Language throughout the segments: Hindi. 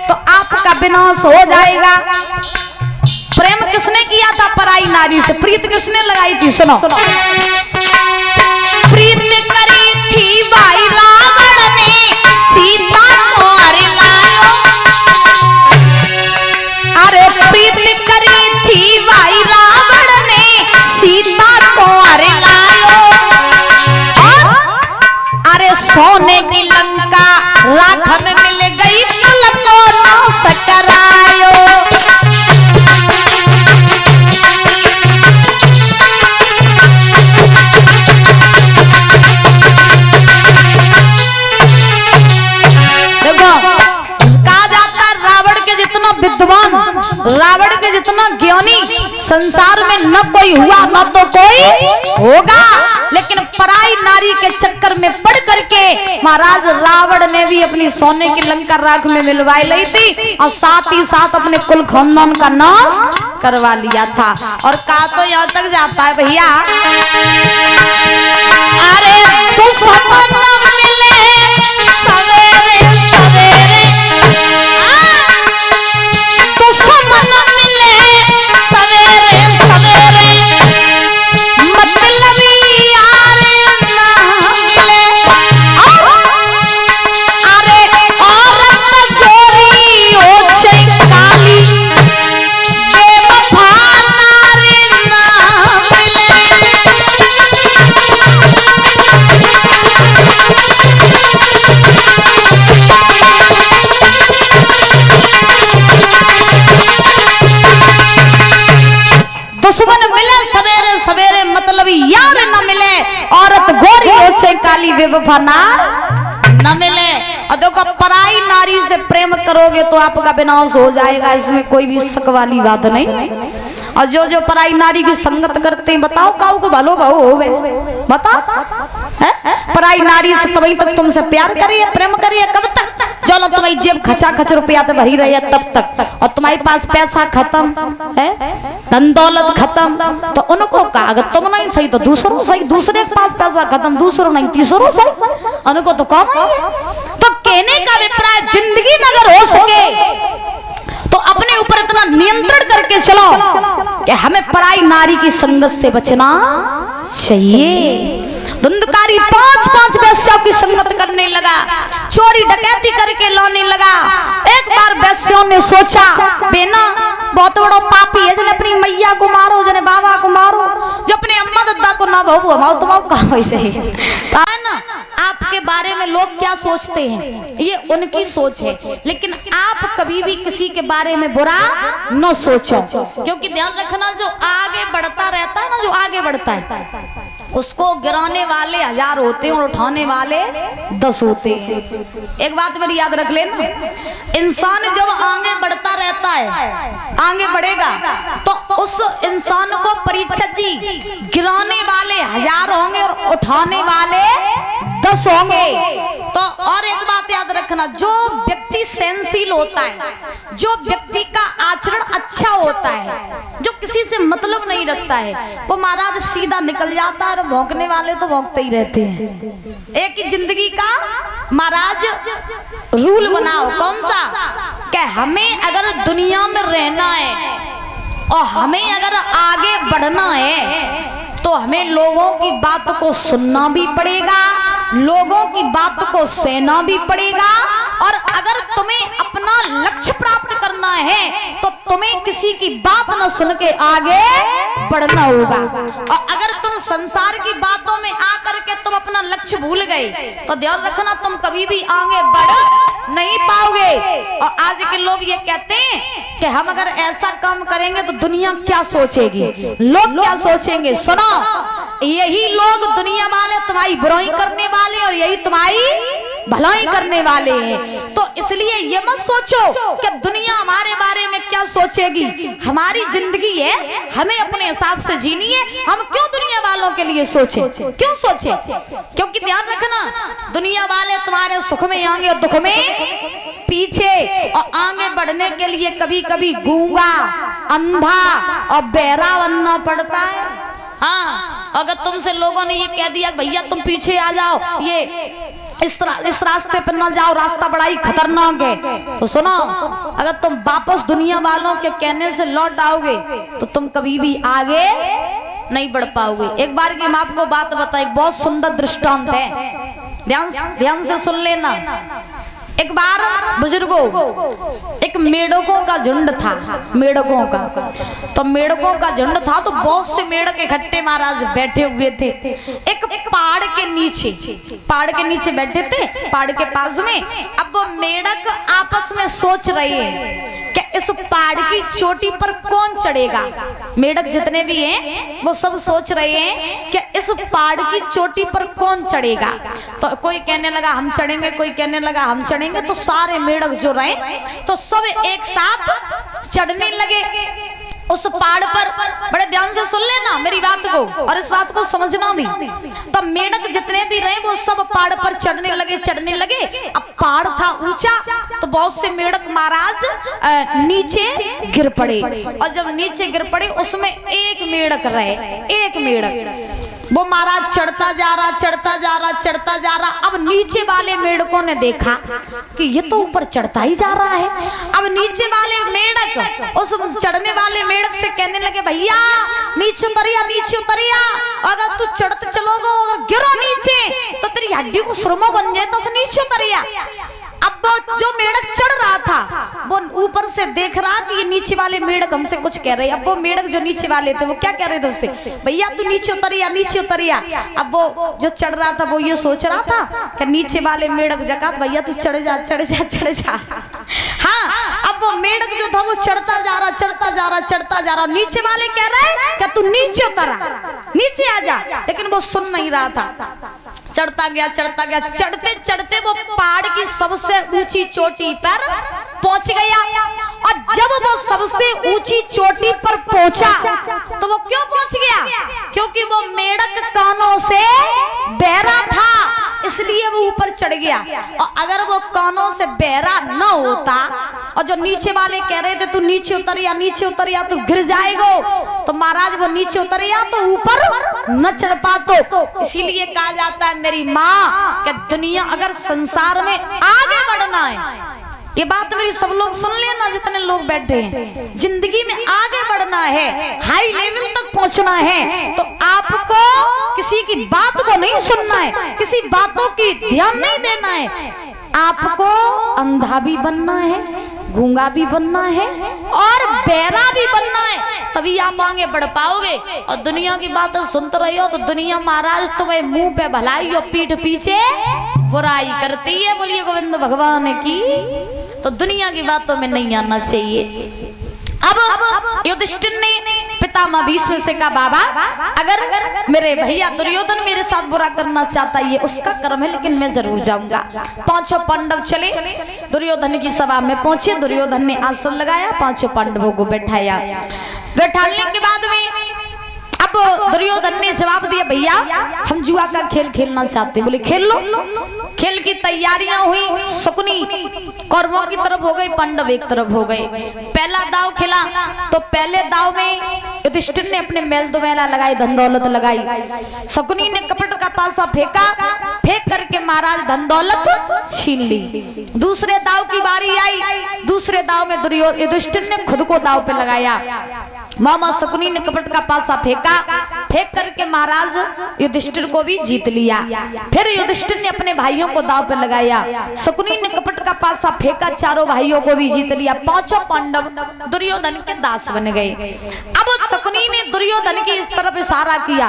तो आपका विनाश हो जाएगा। प्रेम किसने किया था पराई नारी से? प्रीत किसने लगाई थी? सुनो, प्रीत करी थी भाई रावण ने सीता को हरि लायो। अरे प्रीत करी थी भाई रावण ने सीता को हरि लायो। और अरे सोने की लंका राख में मिल गई, कुल को नाश करायो। रावण के जितना ज्ञानी संसार में न कोई हुआ न तो कोई होगा, लेकिन पराई नारी के चक्कर में पड़ करके महाराज रावण ने भी अपनी सोने की लंका राख में मिलवाई ली थी और साथ ही साथ अपने कुल खानदान का नाश करवा लिया था। और कहा तो यहाँ तक जाता है भैया, अरे तू सपन मिले सवेरे सवेरे, तू सपन मिले सवेरे सवेरे, मतलब यार ना मिले। अरे औरत गोरी हो काली, बेवफा नारी ना मिले। दुश्मन मिले सवेरे सवेरे, मतलब यार न मिले। औरत गोरी हो काली, बेवफा न मिले। और देखो पराई नारी से प्रेम करोगे तो आपका विनाश हो जाएगा, इसमें कोई भी शक वाली बात नहीं। और जो जो पराई नारी की संगत करते हैं, बताओ काऊ को भलो भाव हो गए, बताओ पराई नारी से तभी तक तुमसे प्यार करिए, प्रेम करिए। कब तक? चलो तुम्हारी जेब खचा खच रुपया तो भरी रही है तब तक, और तुम्हारे पास पैसा खत्म है, धन दौलत खत्म, तो उनको कहा अगर तुम नहीं सही तो दूसरों सही, दूसरे के पास पैसा खत्म, दूसरों नहीं तीसरों सही, उनको तो कौन है। तो कहने का अभिप्राय, जिंदगी में अगर हो सके तो अपने ऊपर इतना नियंत्रण करके चलो कि हमें पराई नारी की संगत से बचना चाहिए। धुंधकारी 5-5 वैश्यों की संगत करने लगा, चोरी डकैती करके लाने लगा। एक बार वैश्यों ने सोचा, बेना बहुत बड़ा पापी है, जने अपनी मैया को मारो, जने बाबा को मारो, जो अपने अम्मा दद्दा को ना बहु हमाओ तुम कहा वैसे है ना। आपके बारे में लोग क्या सोचते हैं ये उनकी सोच है, लेकिन आप कभी भी किसी के बारे में बुरा न सोचो, क्योंकि ध्यान रखना जो आगे बढ़ता रहता है ना, जो आगे बढ़ता है उसको गिराने वाले 1000 होते हैं और उठाने वाले 10 होते हैं। एक बात मेरी याद रख लेना, इंसान जब आगे बढ़ता रहता है, आगे बढ़ेगा, तो उस इंसान को परीक्षक जी गिराने वाले 1000 होंगे और उठाने वाले 10 होंगे। तो और एक बात याद रखना, जो व्यक्ति सहनशील होता है, जो व्यक्ति का आचरण अच्छा होता है, जो किसी से मतलब नहीं रखता है, वो महाराज सीधा निकल जाता है, और भौंकने वाले तो भौंकते ही रहते हैं। एक ही जिंदगी का महाराज रूल बनाओ, कौन सा, कि हमें अगर दुनिया में रहना है और हमें अगर आगे बढ़ना है तो हमें लोगों की बात को सुनना भी पड़ेगा, लोगों की बात को सहना भी पड़ेगा। और अगर तुम्हें अपना लक्ष्य प्राप्त करना है तो तुम्हें किसी की बात न सुन के आगे बढ़ना होगा। और अगर तुम संसार की बातों में आकर के तुम अपना लक्ष्य भूल गए तो ध्यान रखना तुम कभी भी आगे बढ़ नहीं पाओगे। और आज के लोग ये कहते हैं कि हम अगर ऐसा काम करेंगे तो दुनिया क्या सोचेगी, लोग क्या सोचेंगे। सुनो, यही लोग दुनिया वाले तुम्हारी बुराई करने वाले और यही तुम्हारी भलाई करने वाले हैं। तो इसलिए ये मत सोचो कि दुनिया हमारे बारे में क्या सोचेगी। हमारी जिंदगी है, हमें अपने हिसाब से जीनी है। हम क्यों दुनिया वालों के लिए सोचे, क्यों सोचे? क्योंकि ध्यान रखना दुनिया वाले तुम्हारे सुख में आगे और दुख में पीछे। और आगे बढ़ने के लिए कभी कभी गूंगा, अंधा और बहरा बनना पड़ता है। हाँ, अगर तुमसे लोगों ने ये कह दिया भैया तुम पीछे आ जाओ, ये इस रास्ते पर ना जाओ, रास्ता बड़ा ही खतरनाक है। तो सुनो, अगर तुम वापस दुनिया वालों के कहने से लौट आओगे तो तुम कभी भी आगे नहीं बढ़ पाओगे। एक बार की मैं आपको बात बताऊं, एक बहुत सुंदर दृष्टांत है, ध्यान से सुन लेना। एक बार बुजुर्गों, एक मेढकों का झुंड था, मेढकों का। तो मेढकों का झुंड था तो बहुत से मेढक इकट्ठे महाराज बैठे हुए थे एक पहाड़ के नीचे बैठे थे, पहाड़ के पास में। अब वो मेढक आपस में सोच रहे हैं कि इस पहाड़ की चोटी पर कौन चढ़ेगा। मेढक जितने भी हैं वो सब सोच रहे हैं कि इस पहाड़ की चोटी पर कौन चढ़ेगा। तो कोई कहने लगा हम चढ़ेंगे, कोई कहने लगा हम चढ़ेंगे। तो सारे मेढक जो रहे तो सब एक साथ चढ़ने लगे उस पहाड़ पर। बड़े ध्यान से सुन लेना मेरी बात को और इस बात को समझना भी। तो मेढक जितने भी रहे वो सब पहाड़ पर चढ़ने लगे। अब पहाड़ था ऊंचा तो बहुत से मेढक महाराज नीचे गिर पड़े। और जब नीचे गिर पड़े उसमें एक मेढक रहे, एक मेढक वो महाराज चढ़ता जा रहा। अब नीचे वाले मेढकों ने देखा कि ये तो ऊपर चढ़ता ही जा रहा है। अब नीचे वाले मेढक उस चढ़ने वाले मेढक से कहने लगे भैया नीचे उतरिया, अगर तू चढ़ते चलोगे और गिरो नीचे तो तेरी हड्डी को सुरमा बन जाए, तो नीचे उतरिया। अब वो जो मेढक चढ़ रहा था वो ऊपर से देख रहा कि ये नीचे वाले मेढक हमसे कुछ कह रहे हैं। अब वो मेढक जो नीचे वाले थे वो क्या कह रहे थे उससे, भैया तू नीचे उतरिया। अब वो जो चढ़ रहा था वो ये सोच रहा था कि नीचे वाले मेढक जकात भैया तू चढ़ जा। हाँ, अब वो मेढक जो था वो चढ़ता जा रहा। नीचे वाले कह रहे कि तू नीचे उतरा, नीचे आ जा, लेकिन वो सुन नहीं रहा था। चढ़ता गया। चढ़ते वो पहाड़ की सबसे ऊंची चोटी पर पहुंच गया। और जब वो सबसे ऊंची चोटी पर पहुंचा तो वो क्यों पहुंच गया, क्योंकि वो मेढक कानों से बहरा था, इसलिए वो ऊपर चढ़ गया। और अगर वो कानों से बहरा न होता और जो नीचे वाले कह रहे थे तू नीचे उतरिया तू गिर जाएगा, तो महाराज वो नीचे उतरिया तो ऊपर न चढ़ पातो। इसीलिए कहा जाता है मेरी माँ कि दुनिया अगर संसार में आगे बढ़ना है, ये बात मेरी सब लोग सुन लेना जितने लोग बैठे हैं, जिंदगी में आगे बढ़ना है, हाई लेवल तक पहुंचना है, तो आपको किसी की बात को नहीं सुनना है, किसी बातों की ध्यान नहीं देना है। आपको अंधा भी बनना है, गूंगा भी बनना है और बहरा भी बनना है, तभी आप आगे बढ़ पाओगे। और दुनिया की बातें सुनते रही हो तो दुनिया महाराज तुम्हें मुंह पे भलाई और पीठ पीछे बुराई करती है। बोलिए गोविंद भगवान की। तो दुनिया की बातों में नहीं आना चाहिए। अब युधिष्ठिर ने पितामह भीष्म से कहा बाबा अगर मेरे भैया दुर्योधन मेरे साथ बुरा करना चाहता है ये उसका कर्म है, लेकिन मैं जरूर जाऊंगा। पांचों पांडव चले, दुर्योधन की सभा में पहुंचे। दुर्योधन ने आसन लगाया, पांचों पांडवों को बैठाया। बैठाने के बाद में अब दुर्योधन ने जवाब दिया भैया हम जुआ का खेल खेलना चाहते हैं। बोले खेल लो। खेल की तैयारियां हुई, शकुनी कौरवों की तरफ हो गई, पांडव एक तरफ हो गए। पहला दाव खेला तो पहले दाव में युधिष्ठिर ने अपने मेल दुमेला लगाई, धन दौलत लगाई। शकुनी ने कपट का पासा फेंका, फेंक करके महाराज धन दौलत छीन ली। दूसरे दाव की बारी आई, दूसरे दाव में युधिष्ठिर ने खुद को दाव पे लगाया। मामा शकुनी ने कपट का पासा फेंका, फेंक करके महाराज युधिष्ठिर को भी जीत लिया। फिर युधिष्ठिर ने अपने भाइयों को दाव पे लगाया, शकुनी ने कपट का पासा फेंका, चारों भाइयों को भी जीत लिया। पांचों पांडव दुर्योधन के दास बन गए। अब शकुनी ने दुर्योधन की इस तरफ इशारा किया,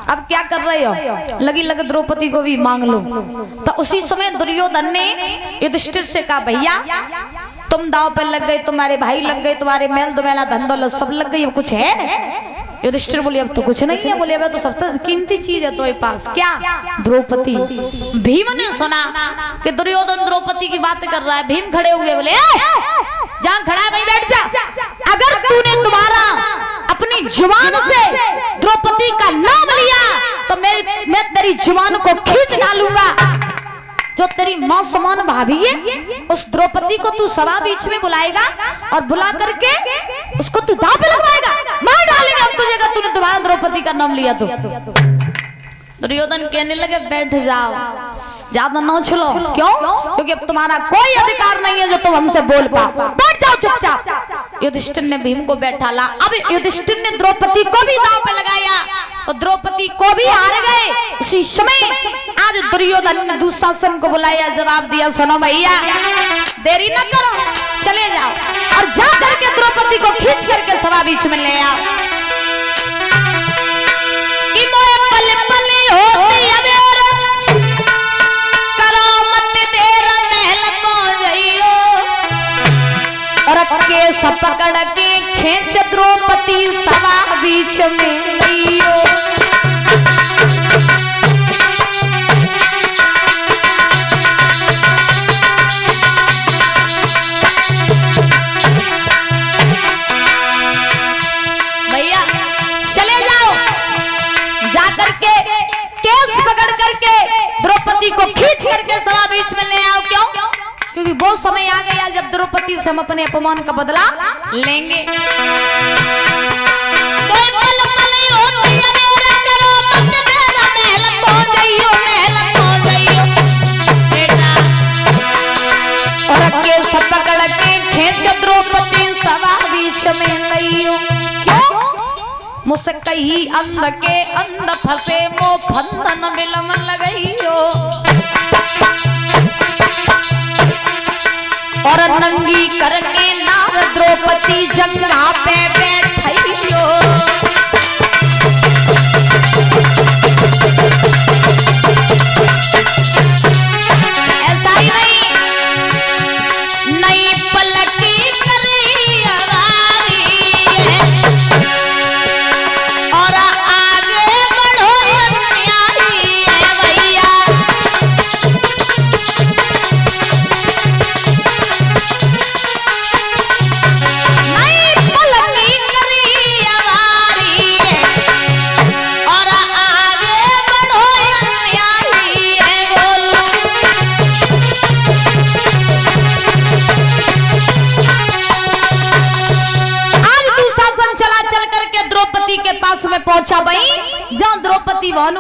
अब क्या कर रहे हो, लगी लग द्रौपदी को भी मांग लो। तो उसी समय दुर्योधन ने युधिष्ठिर से कहा भैया तुम दाव पे लग गए, तुम्हारे भाई लग गए, तुम्हारे मेल दुमेला धन दौलत सब लग गई, अब कुछ है? युधिष्ठिर बोले अब तो कुछ नहीं है। बोले अब तो सबसे कीमती चीज है तुम्हारे पास, क्या? द्रौपदी। भीम ने सुना कि दुर्योधन द्रौपदी की बात कर रहा है। भीम खड़े हुए बोले जहां खड़ा है वहीं बैठ जा। अगर तूने तुम्हारा अपनी जुबान से द्रौपदी का नाम लिया तो मैं तेरी जुबान को खींच डालूंगा। जो तेरी मां समान भाभी है उस द्रौपदी को तू सभा बीच में बुलाएगा और बुला करके उसको तू दांव पे लगवाएगा, मार डालेगा हम तुझे अगर तूने तुम्हारा द्रौपदी का नाम लिया तो। दुर्योधन कहने लगे बैठ जाओ। ज्यादा न उछलो। क्यों? क्योंकि अब तुम्हारा कोई अधिकार नहीं है जो तुम हमसे बोल पाओ। बैठ जाओ चुपचाप। युधिष्ठिर ने भीम को बैठा ला। अब युधिष्ठिर ने द्रौपदी को भी दांव पे लगाया तो द्रौपदी को भी हार गए। उसी समय आज दुर्योधन ने दुशासन को बुलाया, जवाब दिया, सुनो भैया देरी न करो, चले जाओ और जा करके द्रौपदी को खींच करके सभा बीच में ले आओ। कि मोए पल पल होती अबेर, करो मत देर महल को जइयो। और केस पकड़ के खींच द्रौपदी सभा बीच में लियो। को खींच करके सभा बीच में ले आओ। क्यों? क्योंकि वो समय आ गया जब द्रौपदी से हम अपने अपमान का बदला लेंगे। और केस पकड़ के खींच द्रौपदी सभा बीच में लियो। क्यों? मुझसे कही अंध के अंध फंसे मो फंदन मिलन लगइयो। और नंगी करके नार द्रौपदी जंगा पे बैठइयो। ऐसा ही नहीं पलटी करी अवारी और आगे बढ़ो अन्यायी है भैया। पहुंचा भाई जहां द्रौपदी भानु